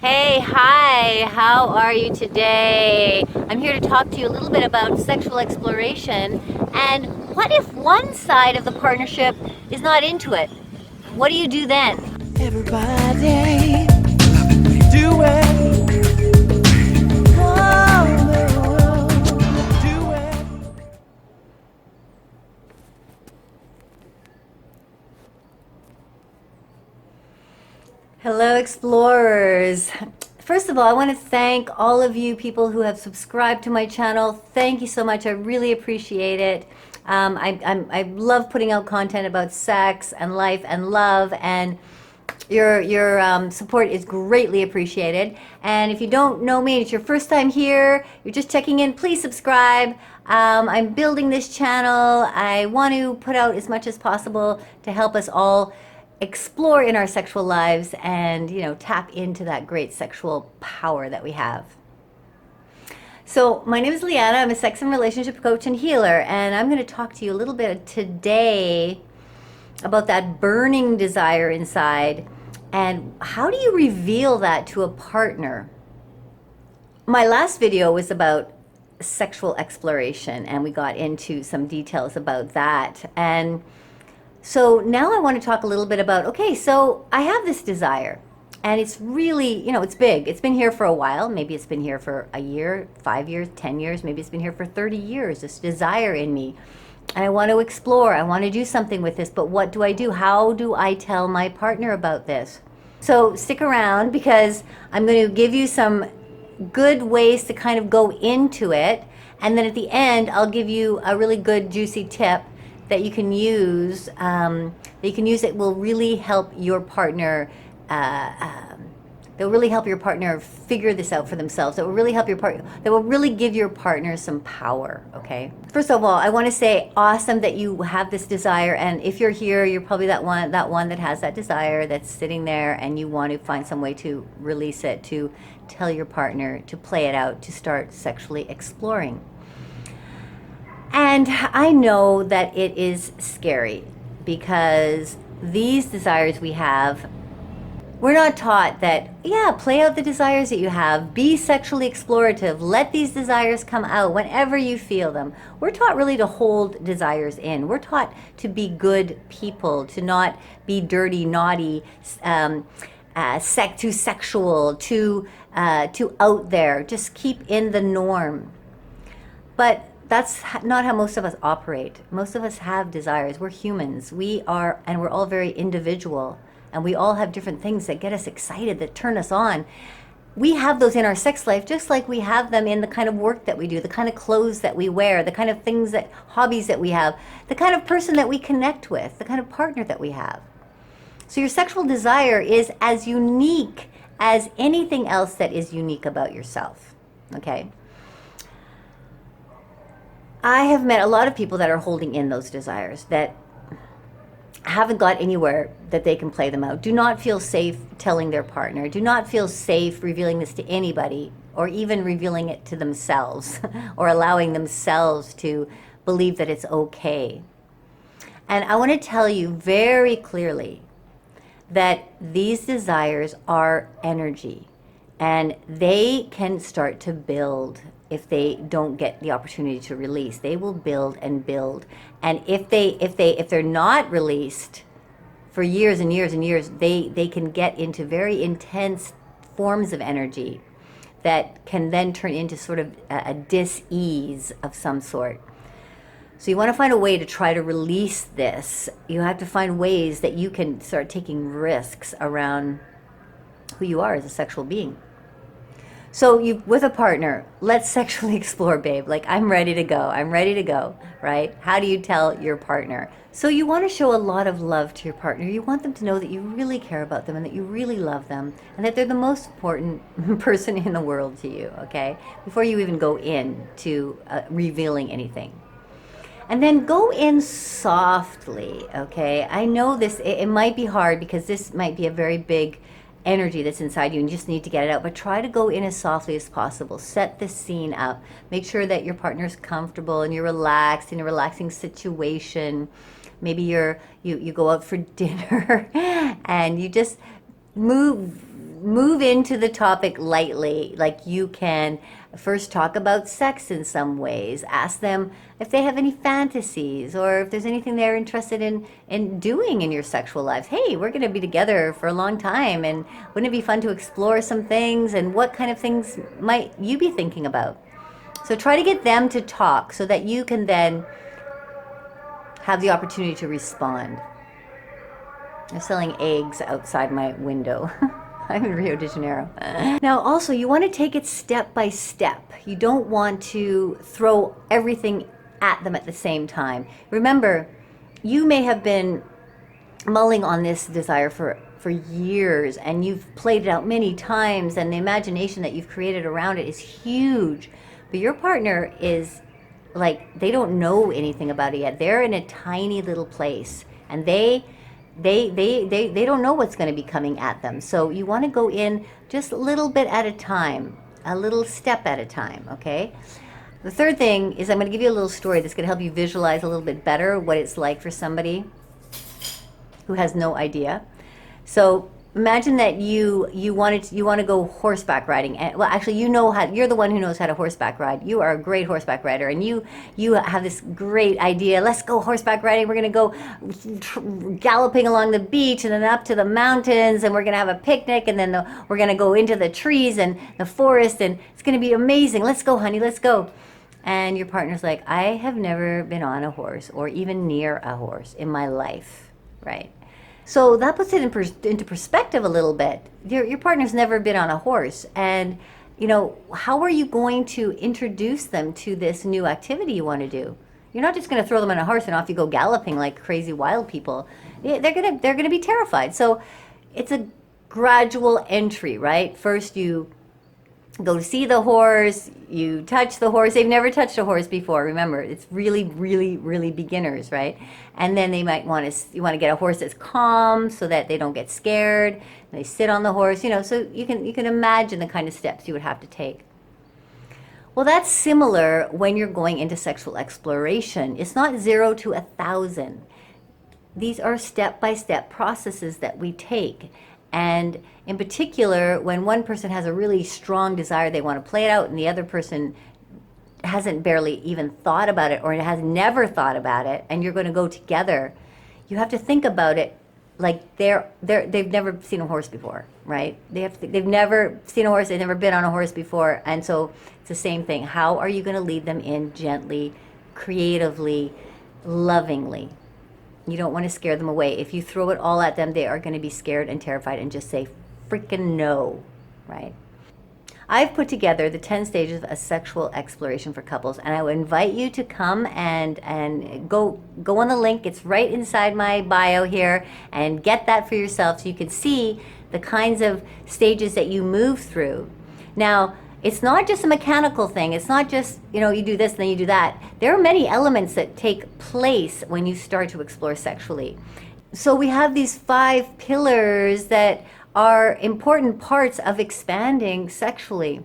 Hey, hi, how are you today? I'm here to talk to you a little bit about sexual exploration and what if one side of the partnership is not into it? What do you do then? Everybody do it. Oh, do it. Hello, explorers. First of all, I want to thank all of you people who have subscribed to my channel. Thank you so much. I really appreciate it. I love putting out content about sex and life and love, and your support is greatly appreciated. And if you don't know me, it's your first time here, you're just checking in, please subscribe. I'm building this channel. I want to put out as much as possible to help us all explore in our sexual lives and, tap into that great sexual power that we have. So my name is Lianna. I'm a sex and relationship coach and healer, and I'm going to talk to you a little bit today about that burning desire inside and how do you reveal that to a partner. My last video was about sexual exploration, and we got into some details about that. And so now I want to talk a little bit about, okay, so I have this desire and it's really, it's big. It's been here for a while. Maybe it's been here for a year, 5 years, 10 years. Maybe it's been here for 30 years, this desire in me. And I want to explore. I want to do something with this, but what do I do? How do I tell my partner about this? So stick around because I'm going to give you some good ways to kind of go into it. And then at the end, I'll give you a really good juicy tip that you can use, that will really help your partner, that will really help your partner figure this out for themselves. That will really help your partner, that will really give your partner some power, okay? First of all, I want to say awesome that you have this desire, and if you're here, you're probably that one that has that desire that's sitting there and you want to find some way to release it, to tell your partner, to play it out, to start sexually exploring. And I know that it is scary because these desires we have, we're not taught that, yeah, play out the desires that you have, be sexually explorative, let these desires come out whenever you feel them. We're taught really to hold desires in. We're taught to be good people, to not be dirty, naughty, too sexual, too out there, just keep in the norm. But that's not how most of us operate. Most of us have desires. We're humans. We're all very individual. And we all have different things that get us excited, that turn us on. We have those in our sex life, just like we have them in the kind of work that we do, the kind of clothes that we wear, the kind of hobbies that we have, the kind of person that we connect with, the kind of partner that we have. So your sexual desire is as unique as anything else that is unique about yourself, okay? I have met a lot of people that are holding in those desires, that haven't got anywhere that they can play them out, do not feel safe telling their partner, do not feel safe revealing this to anybody, or even revealing it to themselves, or allowing themselves to believe that it's okay. And I want to tell you very clearly that these desires are energy, and they can start to build if they don't get the opportunity to release. They will build and build, and if they're not released for years and years and years, they can get into very intense forms of energy that can then turn into sort of a dis-ease of some sort. So you want to find a way to try to release this. You have to find ways that you can start taking risks around who you are as a sexual being. So with a partner, let's sexually explore, babe. Like, I'm ready to go, right? How do you tell your partner? So you want to show a lot of love to your partner. You want them to know that you really care about them and that you really love them and that they're the most important person in the world to you, okay? Before you even go in to revealing anything. And then go in softly, okay? I know it might be hard because this might be a very big energy that's inside you and you just need to get it out, but try to go in as softly as possible. Set the scene up. Make sure that your partner's comfortable and you're relaxed in a relaxing situation. Maybe you go out for dinner and you just move move into the topic lightly. Like you can first talk about sex in some ways. Ask them if they have any fantasies or if there's anything they're interested in doing in your sexual lives. Hey, we're going to be together for a long time, and wouldn't it be fun to explore some things? And what kind of things might you be thinking about? So try to get them to talk so that you can then have the opportunity to respond. They're selling eggs outside my window. I'm in Rio de Janeiro. Now, also, you want to take it step by step. You don't want to throw everything at them at the same time. Remember, you may have been mulling on this desire for years, and you've played it out many times, and the imagination that you've created around it is huge. But your partner is like, they don't know anything about it yet. They're in a tiny little place, and they don't know what's going to be coming at them. So you want to go in just a little bit at a time, a little step at a time, okay? The third thing is I'm going to give you a little story that's going to help you visualize a little bit better what it's like for somebody who has no idea. So imagine that you want to go horseback riding. And, well, actually, you're the one who knows how to horseback ride. You are a great horseback rider, and you have this great idea. Let's go horseback riding. We're going to go galloping along the beach and then up to the mountains, and we're going to have a picnic, and then we're going to go into the trees and the forest, and it's going to be amazing. Let's go, honey. Let's go. And your partner's like, I have never been on a horse or even near a horse in my life, right? So that puts it into perspective a little bit. Your partner's never been on a horse, and how are you going to introduce them to this new activity you want to do? You're not just going to throw them on a horse and off you go galloping like crazy wild people. They're gonna be terrified. So it's a gradual entry, right? First you go to see the horse, you touch the horse. They've never touched a horse before. Remember, it's really, really, really beginners, right? And then they might you want to get a horse that's calm so that they don't get scared. They sit on the horse, so you can imagine the kind of steps you would have to take. Well, that's similar when you're going into sexual exploration. It's not 0 to 1,000. These are step-by-step processes that we take. And in particular, when one person has a really strong desire, they want to play it out, and the other person hasn't barely even thought about it or has never thought about it, and you're going to go together, you have to think about it like they've never seen a horse before, right? They've never seen a horse, they've never been on a horse before, and so it's the same thing. How are you going to lead them in gently, creatively, lovingly? You don't want to scare them away. If you throw it all at them, they are going to be scared and terrified and just say freaking no, right? I've put together the 10 stages of a sexual exploration for couples, and I would invite you to come and go on the link. It's right inside my bio here, and get that for yourself so you can see the kinds of stages that you move through. Now, it's not just a mechanical thing. It's not just, you do this and then you do that. There are many elements that take place when you start to explore sexually. So we have these 5 pillars that are important parts of expanding sexually.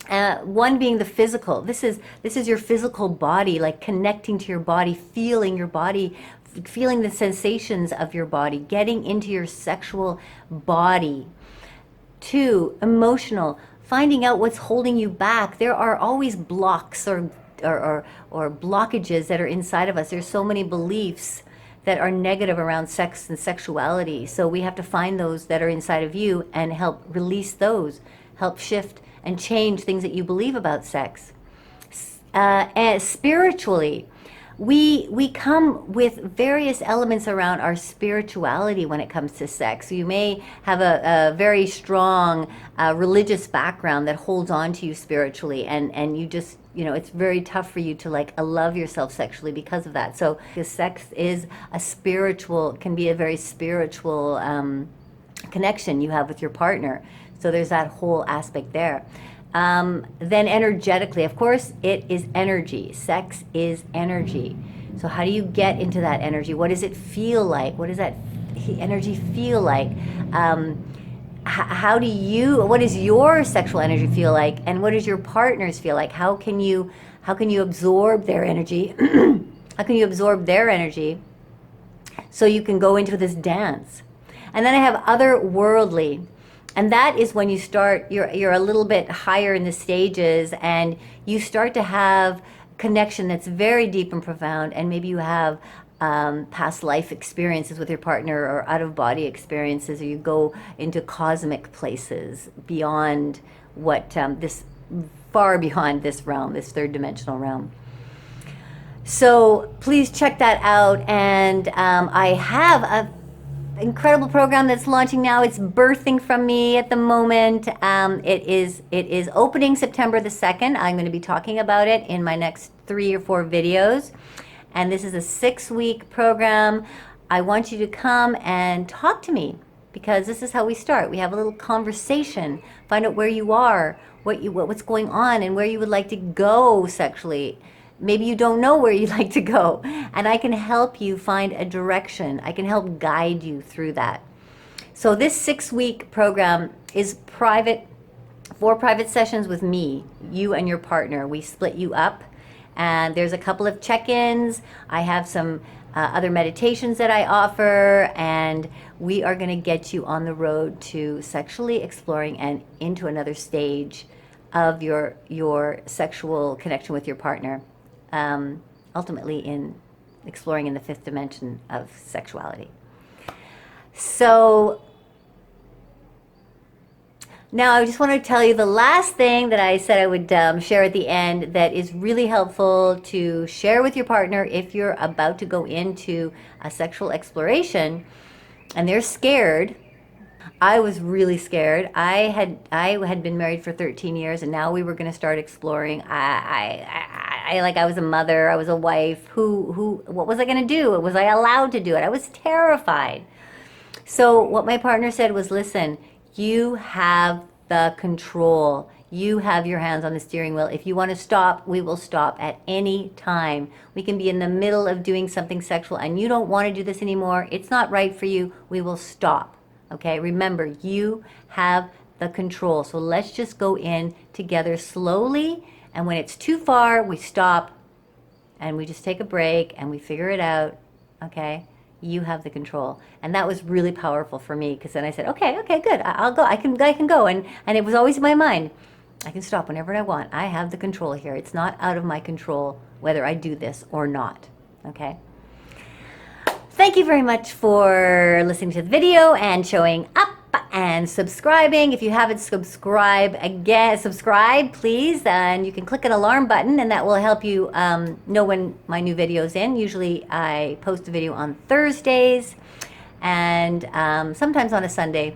One being the physical. This is your physical body, like connecting to your body, feeling your body, feeling the sensations of your body, getting into your sexual body. 2, emotional. Finding out what's holding you back. There are always blocks or blockages that are inside of us. There's so many beliefs that are negative around sex and sexuality. So we have to find those that are inside of you and help release those, help shift and change things that you believe about sex. And spiritually, we come with various elements around our spirituality when it comes to sex. So you may have a very strong religious background that holds on to you spiritually, and you just, it's very tough for you to love yourself sexually because of that. So because sex is can be a very spiritual connection you have with your partner. So there's that whole aspect there. Then energetically, of course, it is energy. Sex is energy. So how do you get into that energy? What does it feel like? What does that energy feel like? What does your sexual energy feel like? And what does your partner's feel like? How can you absorb their energy? How can you absorb their energy so you can go into this dance? And then I have otherworldly. And that is when you start, you're a little bit higher in the stages, and you start to have connection that's very deep and profound, and maybe you have past life experiences with your partner, or out of body experiences, or you go into cosmic places beyond what this, far beyond this realm, this third dimensional realm. So please check that out. And I have a incredible program that's launching now. It's birthing from me at the moment. It is opening September the 2nd. I'm going to be talking about it in my next 3 or 4 videos. And this is a 6-week program. I want you to come and talk to me, because this is how we start. We have a little conversation, find out where you are, what's going on, and where you would like to go sexually. Maybe you don't know where you'd like to go, and I can help you find a direction. I can help guide you through that. So this 6-week program is private, 4 private sessions with me, you and your partner. We split you up, and there's a couple of check-ins. I have some other meditations that I offer, and we are going to get you on the road to sexually exploring and into another stage of your sexual connection with your partner. Ultimately in exploring in the 5th dimension of sexuality. So now I just want to tell you the last thing that I said I would share at the end, that is really helpful to share with your partner if you're about to go into a sexual exploration and they're scared. I was really scared. I had been married for 13 years, and now we were going to start exploring. I was a mother, I was a wife. What was I going to do? Was I allowed to do it? I was terrified. So what my partner said was, listen, you have the control. You have your hands on the steering wheel. If you want to stop, we will stop at any time. We can be in the middle of doing something sexual and you don't want to do this anymore. It's not right for you. We will stop. Okay, remember, you have the control. So let's just go in together slowly, and when it's too far, we stop and we just take a break and we figure it out. Okay, you have the control. And that was really powerful for me, because then I said, okay, good, I'll go. I can go. And it was always in my mind, I can stop whenever I want. I have the control here. It's not out of my control whether I do this or not. Okay. Thank you very much for listening to the video and showing up and subscribing. If you haven't subscribed, subscribe please, and you can click an alarm button, and that will help you know when my new video's in. Usually I post a video on Thursdays, and sometimes on a Sunday,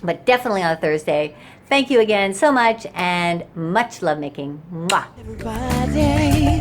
but definitely on a Thursday. Thank you again so much, and much lovemaking. Mwah. Everybody.